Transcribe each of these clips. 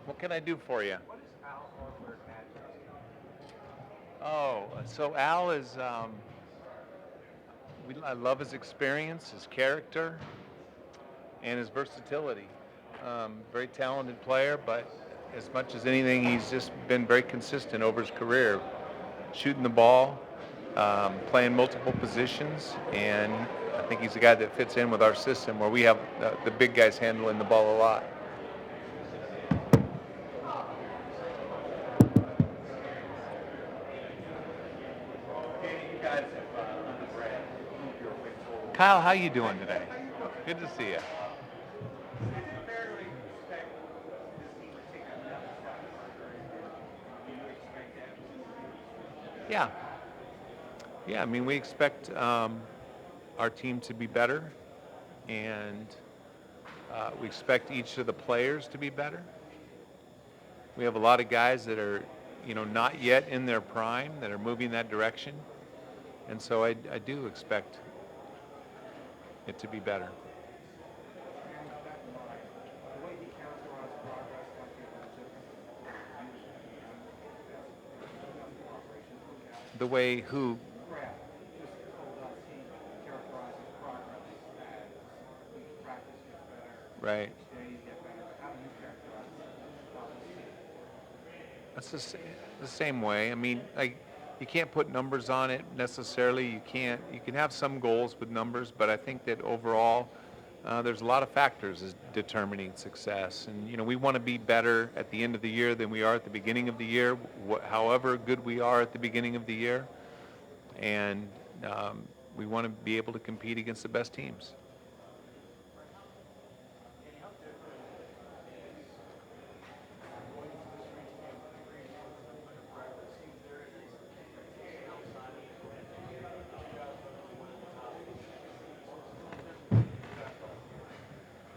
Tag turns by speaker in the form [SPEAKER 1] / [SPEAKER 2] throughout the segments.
[SPEAKER 1] What can I do for you?
[SPEAKER 2] What is Al Horford add to this team?
[SPEAKER 1] Oh, so Al is, I love his experience, his character, and his versatility. Very talented player, but as much as anything, he's just been very consistent over his career, shooting the ball, playing multiple positions, and I think he's a guy that fits in with our system where we have the big guys handling the ball a lot. Kyle, how you doing today? Good to see you.
[SPEAKER 2] Is it fair to expect this team to take another step further and you expect that?
[SPEAKER 1] Yeah, yeah. I mean, we expect our team to be better, and we expect each of the players to be better. We have a lot of guys that are, not yet in their prime that are moving that direction, and so I do expect it to be better.
[SPEAKER 2] And with that in mind, the way he characterized progress might be a little different than what you usually that's operations look at.
[SPEAKER 1] The way who,
[SPEAKER 2] Kraft just told us he characterizes progress as each practice gets better,
[SPEAKER 1] right?
[SPEAKER 2] each day you get better. How do you characterize how this team?
[SPEAKER 1] That's the same way. I mean, like, you can't put numbers on it necessarily. You can't. You can have some goals with numbers, but I think that overall, there's a lot of factors as determining success. And we want to be better at the end of the year than we are at the beginning of the year. However good we are at the beginning of the year, and we want to be able to compete against the best teams.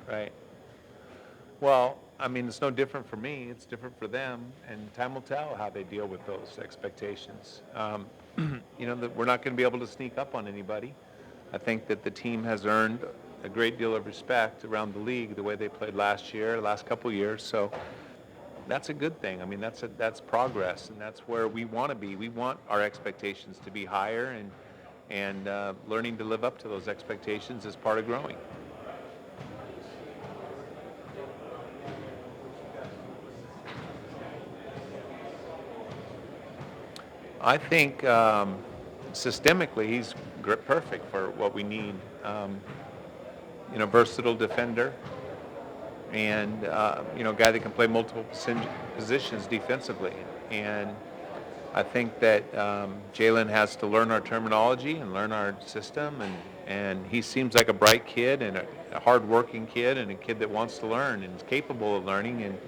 [SPEAKER 1] Right. Well, I mean, it's no different for me. It's different for them, and time will tell how they deal with those expectations. That we're not going to be able to sneak up on anybody. I think that the team has earned a great deal of respect around the league the way they played last year, last couple of years. So that's a good thing. I mean, that's progress, and that's where we want to be. We want our expectations to be higher, and learning to live up to those expectations is part of growing. I think systemically he's perfect for what we need. Versatile defender, and a guy that can play multiple positions defensively. And I think that Jaylen has to learn our terminology and learn our system, and he seems like a bright kid and a hard-working kid and a kid that wants to learn and is capable of learning. And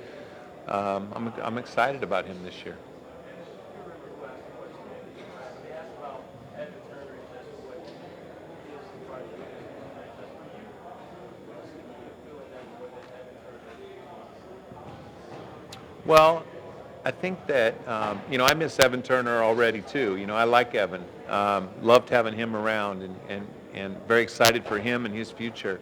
[SPEAKER 1] I'm excited about him this year. Well, I think that, I miss Evan Turner already too. I like Evan. Loved having him around, and very excited for him and his future.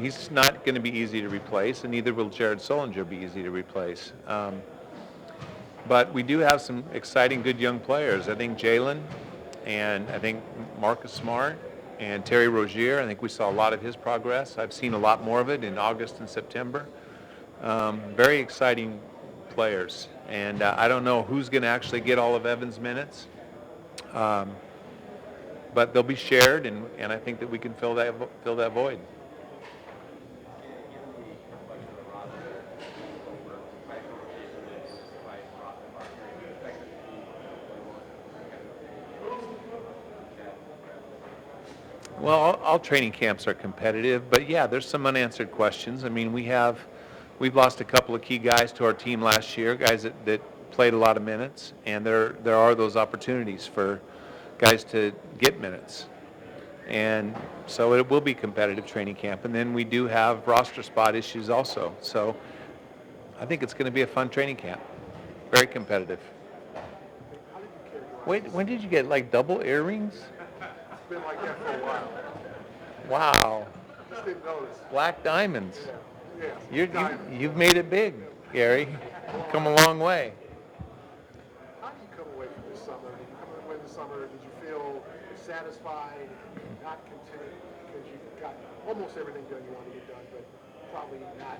[SPEAKER 1] He's not going to be easy to replace, and neither will Jared Solinger be easy to replace. But we do have some exciting, good young players. I think Jaylen, and I think Marcus Smart, and Terry Rozier. I think we saw a lot of his progress. I've seen a lot more of it in August and September. Very exciting players, and I don't know who's going to actually get all of Evan's minutes, but they'll be shared, and I think that we can fill that void. Well, all training camps are competitive, but yeah, there's some unanswered questions. I mean, we've lost a couple of key guys to our team last year, guys that played a lot of minutes, and there are those opportunities for guys to get minutes. And so it will be competitive training camp. And then we do have roster spot issues also. So I think it's going to be a fun training camp. Very competitive. Wait, when did you get like double earrings?
[SPEAKER 3] It's been like that for a while.
[SPEAKER 1] Wow.
[SPEAKER 3] Just didn't notice.
[SPEAKER 1] Black diamonds.
[SPEAKER 3] Yeah.
[SPEAKER 1] You've made it big. Gary. Come a long way.
[SPEAKER 3] How do you come away from this summer? Did you come away this summer, did you feel satisfied, not content, because you got almost everything done you wanted to get done, but probably not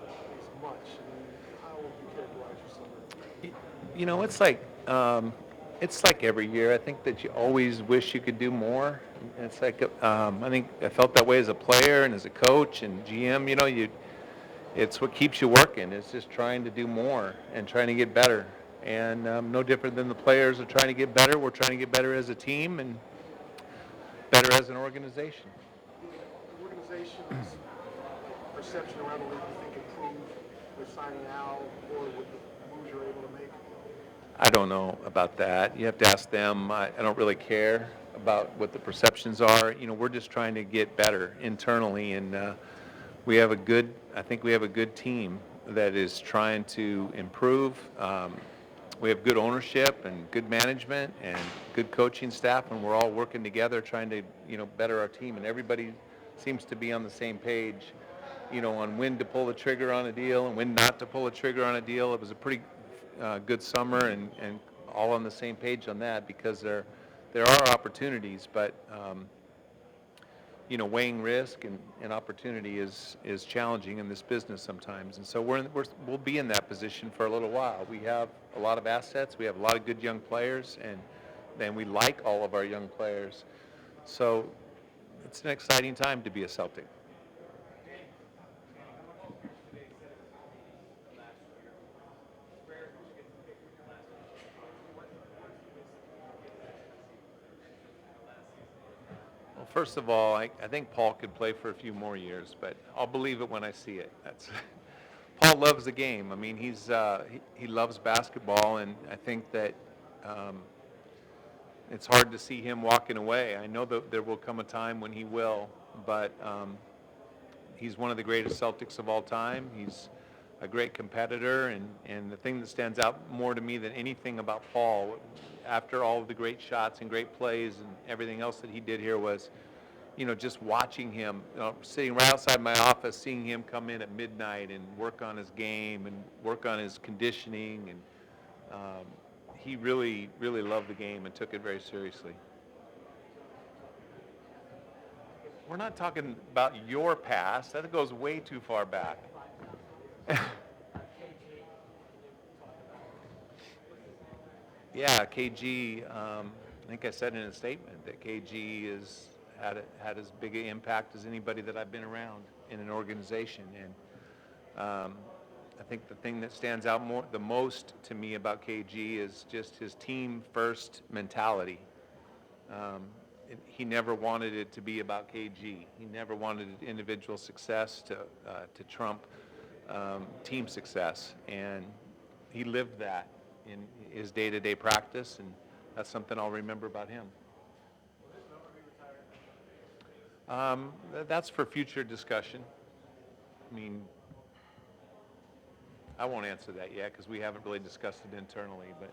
[SPEAKER 3] as much? I mean, how would you characterize your summer?
[SPEAKER 1] You know, it's like every year. I think that you always wish you could do more. It's like I think I felt that way as a player and as a coach and GM. You know, it's what keeps you working. It's just trying to do more and trying to get better. And no different than the players are trying to get better. We're trying to get better as a team and better as an organization.
[SPEAKER 3] The organization's perception around the league, you think, improved with signing Al or with the moves you're able to make?
[SPEAKER 1] I don't know about that. You have to ask them. I don't really care about what the perceptions are. You know, we're just trying to get better internally, and I think we have a good team that is trying to improve. We have good ownership and good management and good coaching staff, and we're all working together trying to, better our team. And everybody seems to be on the same page, on when to pull the trigger on a deal and when not to pull the trigger on a deal. It was a pretty good summer, and all on the same page on that, because there are opportunities, but weighing risk and opportunity is challenging in this business sometimes. And so we'll be in that position for a little while. We have a lot of assets. We have a lot of good young players, and then we like all of our young players. So it's an exciting time to be a Celtic. Well, first of all, I think Paul could play for a few more years, but I'll believe it when I see it. Paul loves the game. I mean, he loves basketball, and I think that it's hard to see him walking away. I know that there will come a time when he will, but he's one of the greatest Celtics of all time. He's a great competitor, and the thing that stands out more to me than anything about Paul, after all of the great shots and great plays and everything else that he did here, was, just watching him, sitting right outside my office, seeing him come in at midnight and work on his game and work on his conditioning, and he really, really loved the game and took it very seriously. We're not talking about your past. That goes way too far back. Yeah, KG, I think I said in a statement that KG had as big an impact as anybody that I've been around in an organization. And I think the thing that stands out the most to me about KG is just his team first mentality. He never wanted it to be about KG. He never wanted individual success to trump team success, and he lived that in his day-to-day practice, and that's something I'll remember about him. That's for future discussion. I mean, I won't answer that yet because we haven't really discussed it internally, but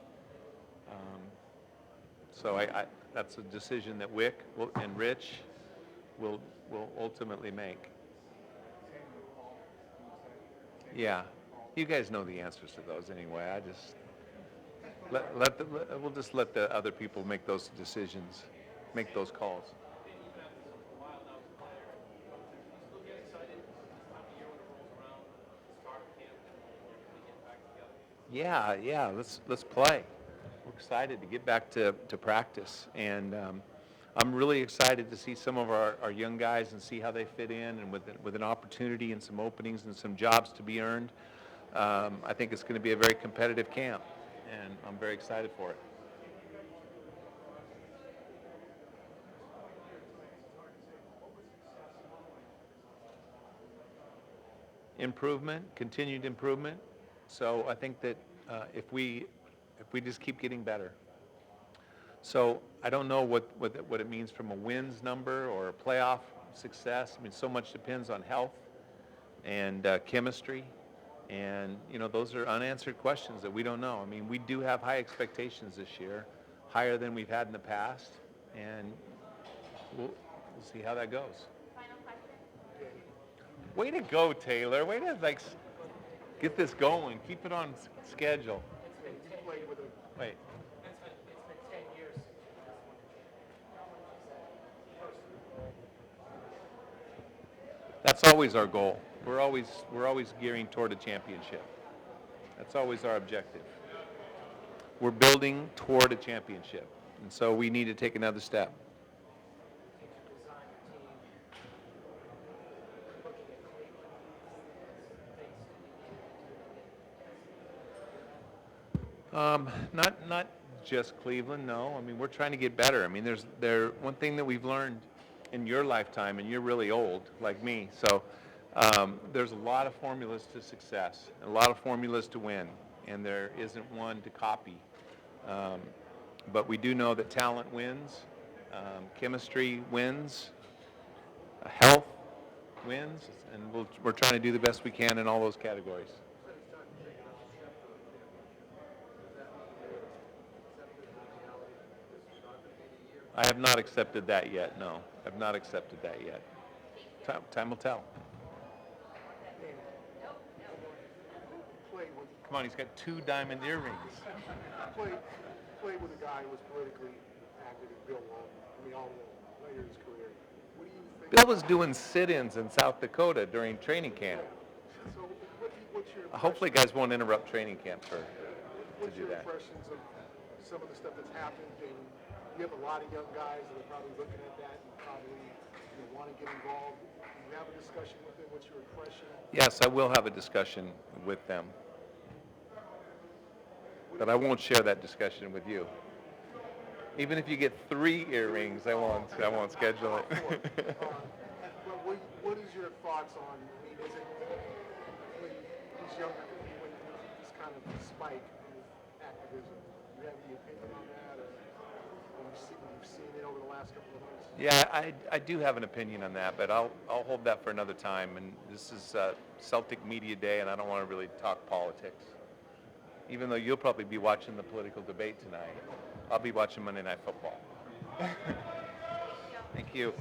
[SPEAKER 1] so that's a decision that Wick and Rich will ultimately make. Yeah, you guys know the answers to those anyway. I just we'll just let the other people make those decisions, make those calls. Yeah, let's play. We're excited to get back to practice, and I'm really excited to see some of our young guys and see how they fit in, and with an opportunity and some openings and some jobs to be earned. I think it's going to be a very competitive camp, and I'm very excited for it. Improvement, continued improvement. So I think that if we just keep getting better. So I don't know what it means from a wins number or a playoff success. I mean, so much depends on health and chemistry, and those are unanswered questions that we don't know. I mean, we do have high expectations this year, higher than we've had in the past, and we'll see how that goes. Way to go, Taylor. Way to Get this going. Keep it on schedule.
[SPEAKER 3] And you played with a
[SPEAKER 1] Wait.
[SPEAKER 2] It's been 10 years since this one.
[SPEAKER 1] That's always our goal. We're always gearing toward a championship. That's always our objective. We're building toward a championship, and so we need to take another step.
[SPEAKER 2] Design the team, looking at Cleveland, things
[SPEAKER 1] Not just Cleveland, no. I mean, we're trying to get better. I mean, there's one thing that we've learned in your lifetime, and you're really old like me, so there's a lot of formulas to success, a lot of formulas to win, and there isn't one to copy. But we do know that talent wins, chemistry wins, health wins, and we're trying to do the best we can in all those categories. I have not accepted that yet, no. I've not accepted that yet. Time will tell.
[SPEAKER 3] played with
[SPEAKER 1] Come on, he's got 2 diamond earrings.
[SPEAKER 3] played with a guy who was politically active in Bill Walton. I mean, all the later in his career. What do you think?
[SPEAKER 1] Bill was doing sit-ins in South Dakota during training camp.
[SPEAKER 3] So, what's your
[SPEAKER 1] Hopefully guys won't interrupt training camp to
[SPEAKER 3] what's
[SPEAKER 1] do
[SPEAKER 3] your
[SPEAKER 1] that.
[SPEAKER 3] impressions of some of the stuff that's happened? And you have a lot of young guys that are probably looking at that and probably want to get involved. Do you have a discussion with them? What's your impression?
[SPEAKER 1] Yes, I will have a discussion with them. But I won't share that discussion with you. Even if you get 3 earrings, I won't schedule it.
[SPEAKER 3] Well, what is your thoughts on, I mean, is it, when these younger, when this kind of spike of activism, do you have any opinion on that, or you've seen it over the last couple of months?
[SPEAKER 1] Yeah, I do have an opinion on that, but I'll hold that for another time. And this is Celtic Media Day, and I don't want to really talk politics. Even though you'll probably be watching the political debate tonight, I'll be watching Monday Night Football. Thank you.